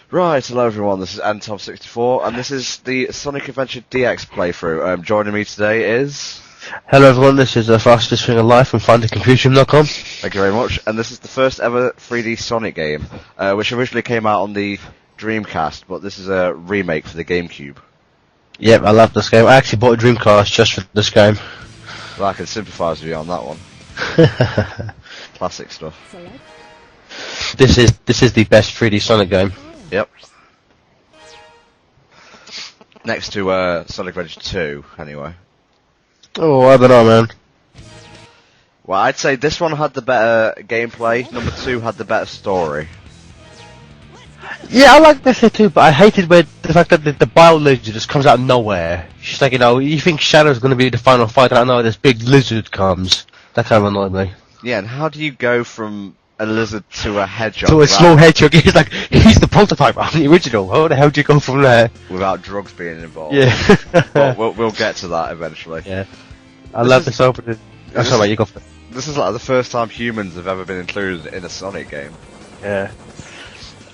Right, hello everyone, this is Anton64, and this is the Sonic Adventure DX playthrough. Joining me today is... Hello everyone, this is the fastest thing alive from findacomputing.com. Thank you very much, and this is the first ever 3D Sonic game, which originally came out on the Dreamcast, but this is a remake for the GameCube. Yep, I love this game. I actually bought a Dreamcast just for this game. Well, I can sympathise with you on that one. Classic stuff. This is the best 3D Sonic game. Yep. Next to Sonic Adventure 2, anyway. Oh, I don't know, man. Well, I'd say this one had the better gameplay, number 2 had the better story. Yeah, I like this here too, but I hated the fact that the bio lizard just comes out of nowhere. It's just like, you think Shadow's going to be the final fight, and I know this big lizard comes. That kind of annoyed me. Yeah, and how do you go from a lizard to a hedgehog? To a small hedgehog, he's the prototype on the original. How the hell do you go from there? Without drugs being involved. Yeah. Well, we'll get to that eventually. Yeah. I love this opening. Oh, sorry, you go for it. This is like the first time humans have ever been included in a Sonic game. Yeah.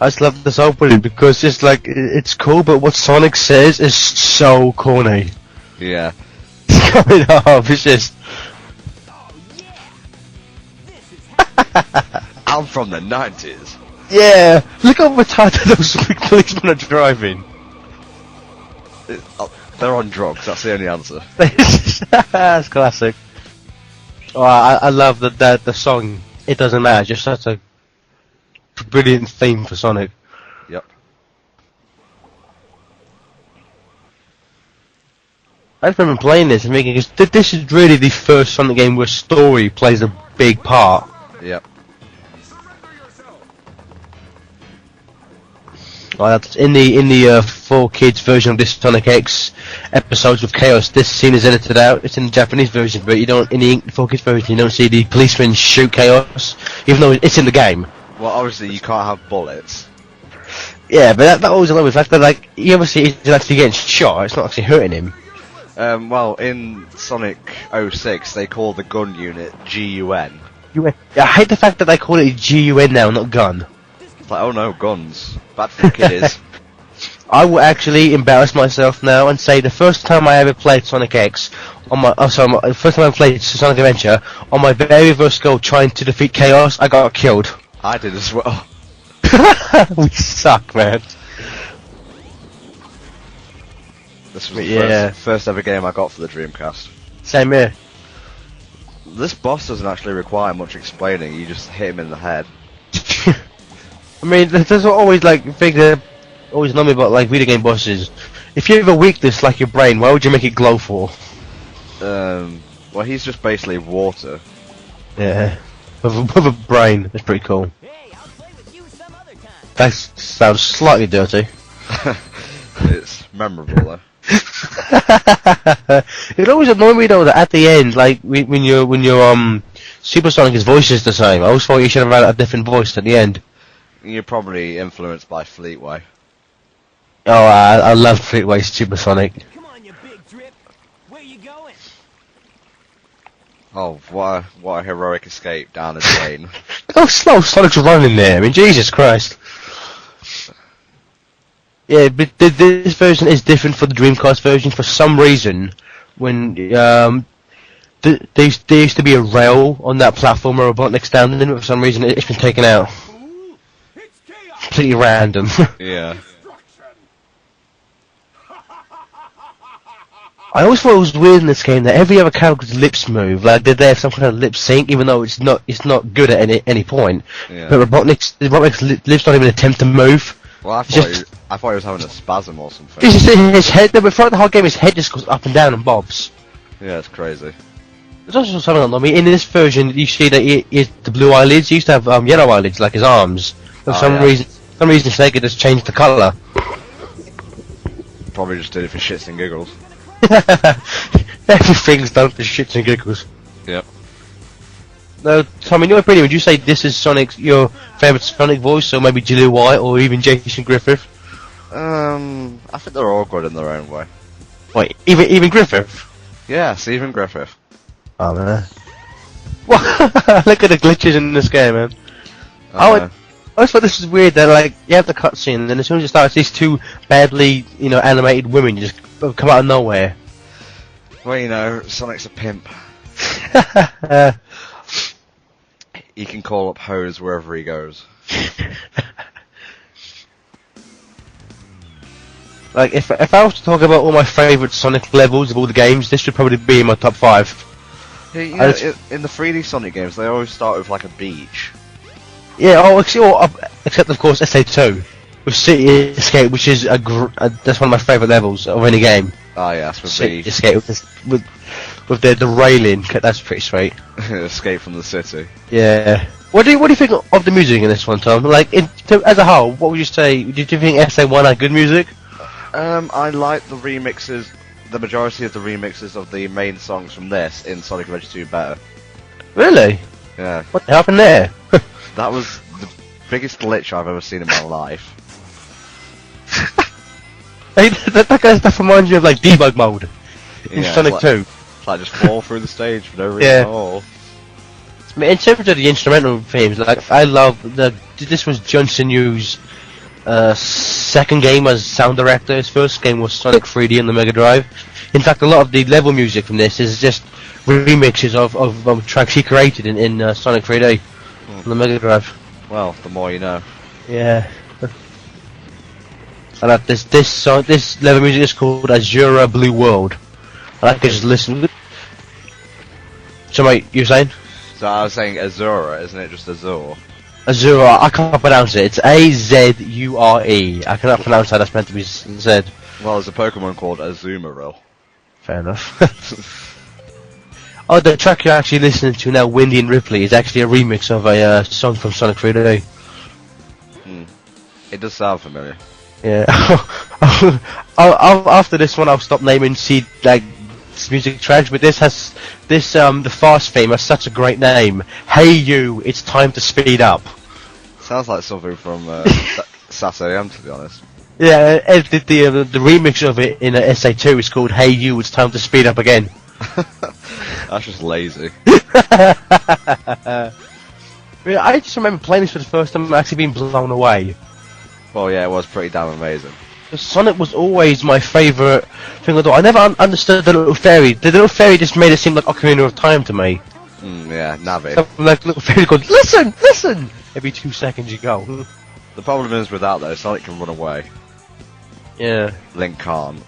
I just love this opening because it's like, it's cool, but what Sonic says is so corny. Yeah. It's coming off, it's just... I'm from the 90s. Yeah, look how retarded those big policemen are driving. They're on drugs, that's the only answer. That's classic. Oh, I love that the song, It Doesn't Matter, just such a brilliant theme for Sonic. Yep. I remember playing this and thinking, this is really the first Sonic game where story plays a big part. Yep. In the 4Kids version of this Sonic X episodes with Chaos, this scene is edited out. It's in the Japanese version, but you don't, in the 4Kids version, you don't see the policeman shoot Chaos, even though it's in the game. Well, obviously you can't have bullets. Yeah, but that always annoys me. The fact that, like, you ever see he's actually getting shot, it's not actually hurting him. Well, in Sonic 06, they call the gun unit GUN. Yeah, I hate the fact that they call it GUN now, not gun. It's like, oh no, guns. Bad for kiddies. I will actually embarrass myself now and say the first time I ever played Sonic X, the first time I played Sonic Adventure, on my very first go trying to defeat Chaos, I got killed. I did as well. We suck, man. This was the first ever game I got for the Dreamcast. Same here. This boss doesn't actually require much explaining, you just hit him in the head. I mean, there's always like things that always annoy me about like video game bosses. If you have a weakness like your brain, why would you make it glow for? Well, he's just basically water. Yeah, with a brain. That's pretty cool. Hey, I'll play with you some other time. That sounds slightly dirty. It's memorable though. It always annoyed me though that at the end, like when your Super Sonic's voice is the same. I always thought you should have had a different voice at the end. You're probably influenced by Fleetway. Oh, I love Fleetway's Super Sonic. Come on, you big drip. Where you going? Oh, what a heroic escape down a drain. Look how slow Sonic's running there. I mean, Jesus Christ. Yeah, but this version is different for the Dreamcast version for some reason. When there used to be a rail on that platform where Robotnik's standing in, but for some reason it's been taken out. Completely random. Yeah. I always thought it was weird in this game that every other character's lips move, like they have some kind of lip sync, even though it's not good at any point. Yeah. But Robotnik's lips don't even attempt to move. Well, I thought he was having a spasm or something. His head, no, but throughout the whole game, his head just goes up and down and bobs. Yeah, it's crazy. There's also something on me. In this version, you see that he the blue eyelids. He used to have yellow eyelids, like his arms. For some reason, Sega just changed the colour. Probably just did it for shits and giggles. Everything's done for shits and giggles. Yep. No, Tom, in your opinion, would you say this is your favourite Sonic voice, or maybe Jaleel White, or even Jason Griffith? I think they're all good in their own way. Wait, even Griffith? Yes, even Griffith. Oh man. Look at the glitches in this game, man. I always thought this was weird that like you have the cutscene and then as soon as it starts, these two badly, animated women just come out of nowhere. Well, Sonic's a pimp. He can call up hoes wherever he goes. Like if I was to talk about all my favourite Sonic levels of all the games, this would probably be in my top 5. Yeah, in the 3D Sonic games, they always start with like a beach. Yeah, except of course SA2 with City Escape, which is that's one of my favourite levels of any game. Ah, yes, with City Escape with the railing. That's pretty sweet. Escape from the city. Yeah. What do you think of the music in this one, Tom? Like, as a whole, what would you say? Did you think SA1 had good music? I like the remixes, the majority of the remixes of the main songs from this in Sonic Adventure 2 better. Really? Yeah. What happened there? That was the biggest glitch I've ever seen in my life. Hey, that kind of stuff reminds me of like debug mode in Yeah, Sonic 2. It's like just fall through the stage for no reason Yeah. at all. In terms of the instrumental themes, like I love this was Johnson Yu's second game as sound director. His first game was Sonic 3D on the Mega Drive. In fact, a lot of the level music from this is just remixes of tracks he created in Sonic 3D on the Mega Drive. Well, the more you know. Yeah. I like this level music is called Azura Blue World. I like to just listen. So mate, you were saying? So I was saying Azura, isn't it just Azure? Azura, I can't pronounce it. It's Azure. I cannot pronounce how that's meant to be said. Well, there's a Pokemon called Azumarill. Fair enough. Oh, the track you're actually listening to now, Windy and Ripley, is actually a remix of a song from Sonic 3D. It does sound familiar. Yeah. After this one, I'll stop naming music tracks, but this the fast theme has such a great name. Hey you, it's time to speed up. Sounds like something from Saturday AM, to be honest. Yeah, the remix of it in SA2 is called Hey You, it's time to speed up again. That's just lazy. Yeah, I just remember playing this for the first time and actually being blown away. Well, yeah, it was pretty damn amazing. Sonic was always my favourite thing I never understood the little fairy. The little fairy just made it seem like Ocarina of Time to me. Yeah, Navi. Something like little fairy goes, listen, listen! Every 2 seconds you go. The problem is with that though, Sonic can run away. Yeah. Link can't.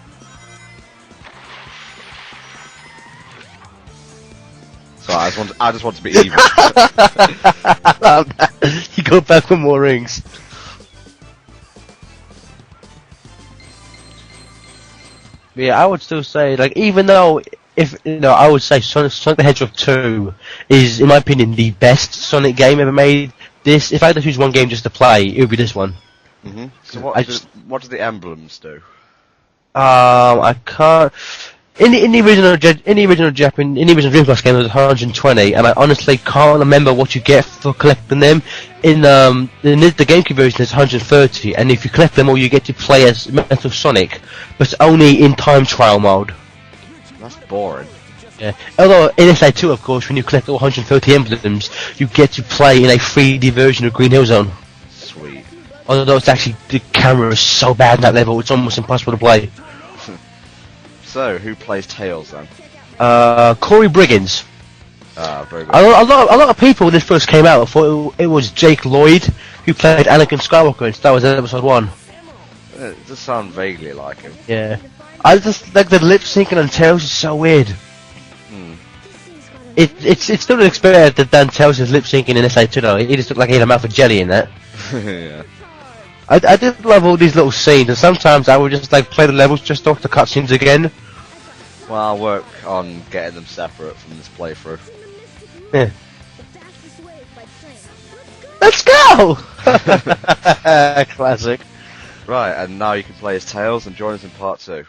So I just want to be evil. You go back for more rings. Yeah, I would still say, like, even though, I would say Sonic the Hedgehog 2 is, in my opinion, the best Sonic game ever made. If I had to choose one game just to play, it would be this one. So what do the emblems do? I can't. In the original Dreamcast game, it was 120, and I honestly can't remember what you get for collecting them. In the GameCube version, it's 130, and if you collect them all, you get to play as Metal Sonic, but only in time trial mode. That's boring. Yeah. Although in SA2, of course, when you collect all 130 emblems, you get to play in a 3D version of Green Hill Zone. Sweet. Although it's actually the camera is so bad in that level, it's almost impossible to play. So, who plays Tails then? Corey Briggins. Very good. A lot of people when this first came out thought it was Jake Lloyd who played Anakin Skywalker in Star Wars Episode 1. It does sound vaguely like him. Yeah. I just like the lip syncing on Tails is so weird. It's still an experience that Dan Tails is lip syncing in SA2 though. He just looked like he had a mouth of jelly in that. Yeah. I did love all these little scenes, and sometimes I would just like play the levels just off the cutscenes again. Well, I'll work on getting them separate from this playthrough. Yeah. Let's go! Classic. Right, and now you can play as Tails and join us in part 2.